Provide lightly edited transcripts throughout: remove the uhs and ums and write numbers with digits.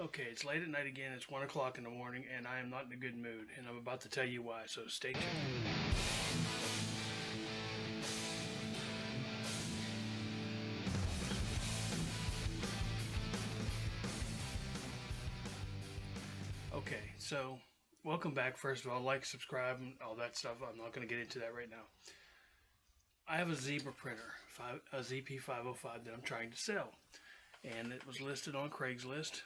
Okay, it's late at night again. It's 1 o'clock in the morning, and I am not in a good mood, and I'm about to tell you why, so stay tuned. Okay, so welcome back. First of all, like, subscribe, and all that stuff. I'm not going to get into that right now. I have a Zebra printer, a ZP505 that I'm trying to sell, and it was listed on Craigslist.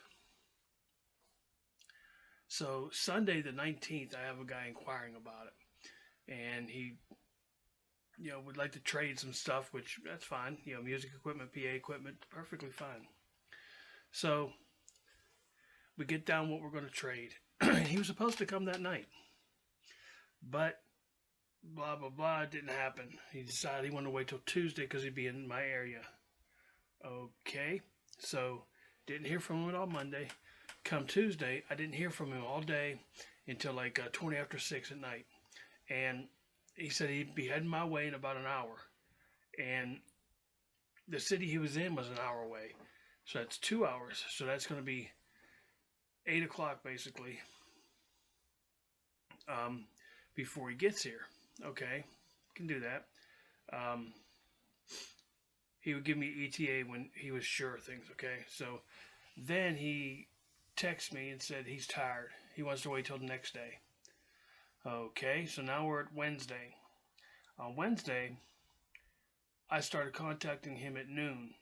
So Sunday the 19th, I have a guy inquiring about it, and he, would like to trade some stuff, which that's fine. Music equipment, PA equipment, perfectly fine. So we get down what we're going to trade. He was supposed to come that night, but blah blah blah, it didn't happen. He decided he wanted to wait till Tuesday because he'd be in my area. Okay, so didn't hear from him all Monday. Come Tuesday, I didn't hear from him all day until like 20 after 6 at night. And he said he'd be heading my way in about an hour. And the city he was in was an hour away. So that's 2 hours. So that's going to be 8 o'clock basically before he gets here. Okay, can do that. He would give me ETA when he was sure of things. Okay, so then he texted me and said he's tired. He wants to wait till the next day. Okay, so now we're at Wednesday. On Wednesday, I started contacting him at noon.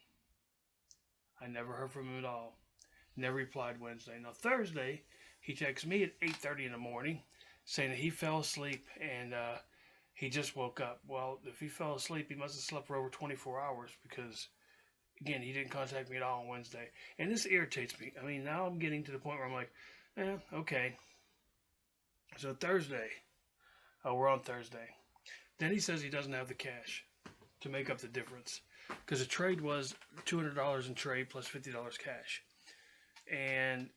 I never heard from him at all. Never replied Wednesday. Now Thursday, he texts me at 8:30 in the morning saying that he fell asleep and he just woke up. Well, if he fell asleep, he must have slept for over 24 hours because, again, he didn't contact me at all on Wednesday. And this irritates me. I mean, now I'm getting to the point where I'm like, okay. So Thursday, we're on Thursday. Then he says he doesn't have the cash to make up the difference because the trade was $200 in trade plus $50 cash. And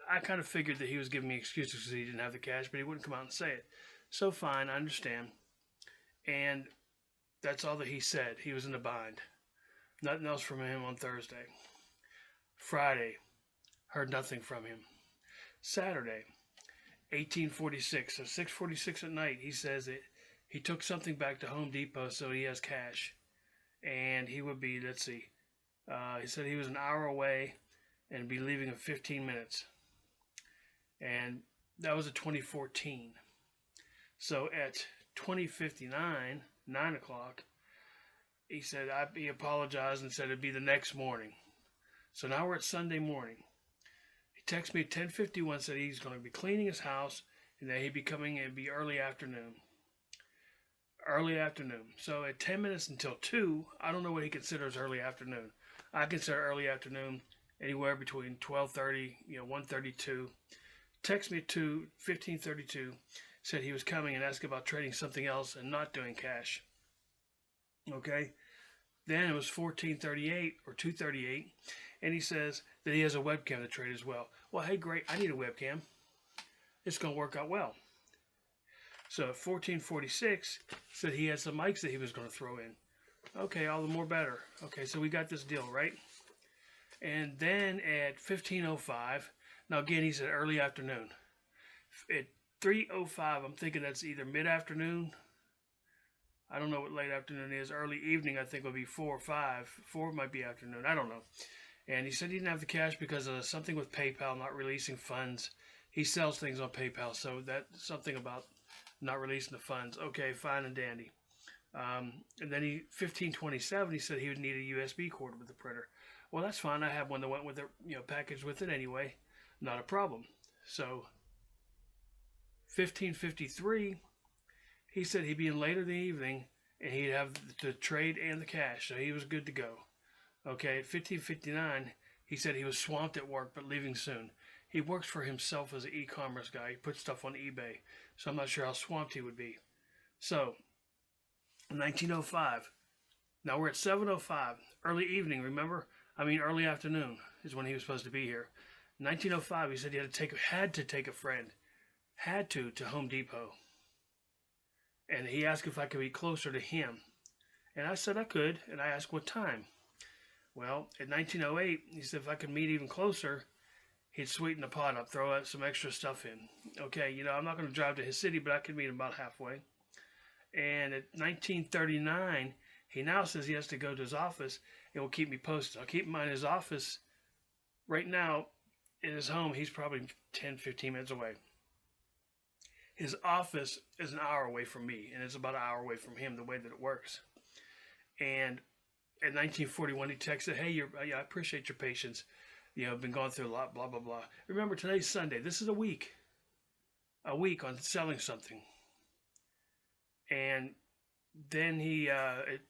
I kind of figured that he was giving me excuses because he didn't have the cash, but he wouldn't come out and say it. So fine, I understand. And that's all that he said. He was in a bind. Nothing else from him on Thursday. Friday, heard nothing from him. Saturday, 1846, so 6:46 at night, he says that he took something back to Home Depot so he has cash. And he would be, let's see, he said he was an hour away and be leaving in 15 minutes. And that was at 2014. So at 20:59, 9 o'clock, he said he apologized and said it'd be the next morning. So now we're at Sunday morning. He texted me at 10:51, said he's going to be cleaning his house and that he'd be coming in, it'd be early afternoon. Early afternoon. So at 10 minutes until 2, I don't know what he considers early afternoon. I consider early afternoon anywhere between 12:30, 1:32. Text me at 15:32, said he was coming and asked about trading something else and not doing cash. Okay, then it was 14:38 or 2:38, and he says that he has a webcam to trade as well. Well, hey, great, I need a webcam. It's going to work out well. So at 14:46, said he had some mics that he was going to throw in. Okay, all the more better. Okay, so we got this deal, right? And then at 15:05, now again, he said early afternoon. At 3:05, I'm thinking that's either mid-afternoon. I don't know what late afternoon is. Early evening, I think, would be 4 or 5. 4 might be afternoon. I don't know. And he said he didn't have the cash because of something with PayPal not releasing funds. He sells things on PayPal, so that's something about not releasing the funds. Okay, fine and dandy. And then 15:27, he said he would need a USB cord with the printer. Well, that's fine. I have one that went with it, packaged with it anyway. Not a problem. So 15:53. He said he'd be in later in the evening and he'd have the trade and the cash, so he was good to go. Okay, at 15:59, he said he was swamped at work but leaving soon. He works for himself as an e-commerce guy. He puts stuff on eBay, so I'm not sure how swamped he would be. So, 19:05. Now we're at 7:05, early evening, remember? Early afternoon is when he was supposed to be here. 19:05, he said he had to take a friend. Had to Home Depot. And he asked if I could be closer to him. And I said I could, and I asked what time. Well, at 19:08, he said if I could meet even closer he'd sweeten the pot up, throw out some extra stuff in. Okay, I'm not going to drive to his city, but I could meet him about halfway. And at 1939, he now says he has to go to his office and will keep me posted. I'll keep him in his office. Right now, in his home, he's probably 10, 15 minutes away. His office is an hour away from me, and it's about an hour away from him, the way that it works. And in 1941, he texted, hey, I appreciate your patience. I've been going through a lot, blah, blah, blah. Remember, today's Sunday. This is a week on selling something. And then he, at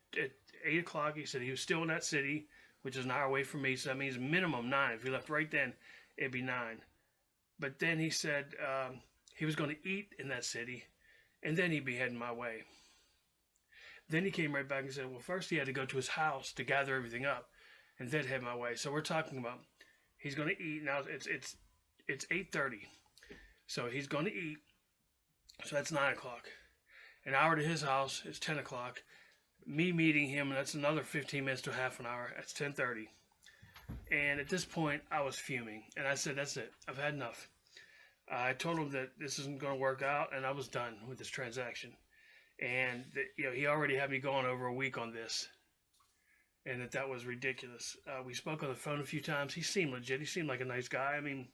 8 o'clock, he said he was still in that city, which is an hour away from me, so that means minimum 9. If he left right then, it'd be 9. But then he said he was going to eat in that city, and then he'd be heading my way. Then he came right back and said, well, first he had to go to his house to gather everything up, and then head my way. So we're talking about he's going to eat. Now it's 8:30, so he's going to eat, so that's 9 o'clock. An hour to his house, it's 10 o'clock. Me meeting him, that's another 15 minutes to half an hour. That's 10:30. And at this point, I was fuming. And I said, that's it. I've had enough. I told him that this isn't going to work out, and I was done with this transaction. And that, he already had me going over a week on this. And that was ridiculous. We spoke on the phone a few times. He seemed legit. He seemed like a nice guy. I mean,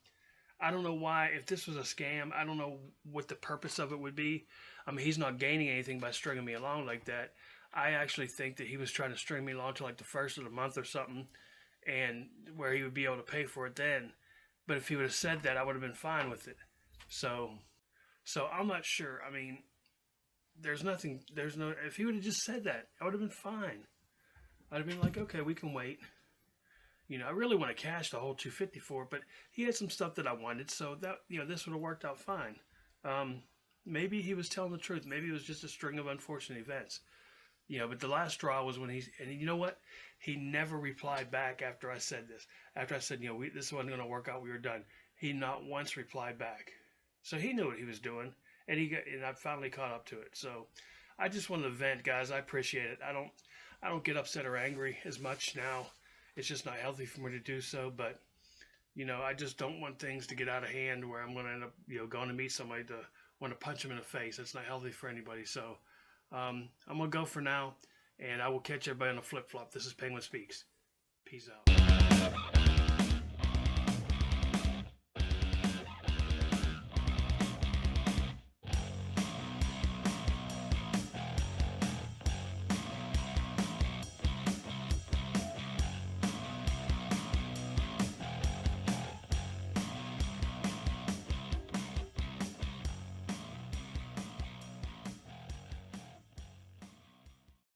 I don't know why. If this was a scam, I don't know what the purpose of it would be. I mean, he's not gaining anything by stringing me along like that. I actually think that he was trying to string me along to like the first of the month or something, and where he would be able to pay for it then. But if he would have said that, I would have been fine with it. So I'm not sure. I mean, if he would have just said that, I would have been fine. I'd have been like, okay, we can wait. I really want to cash the whole $250 for it, but he had some stuff that I wanted, so that, this would have worked out fine. Maybe he was telling the truth. Maybe it was just a string of unfortunate events. But the last straw was when and you know what? He never replied back after I said this. After I said, this wasn't going to work out, we were done. He not once replied back. So he knew what he was doing, and I finally caught up to it. So I just wanted to vent, guys. I appreciate it. I don't get upset or angry as much now. It's just not healthy for me to do so, but I just don't want things to get out of hand where I'm going to end up, going to meet somebody to want to punch them in the face. That's not healthy for anybody. So I'm going to go for now, and I will catch everybody on the flip-flop. This is Penguin Speaks. Peace out.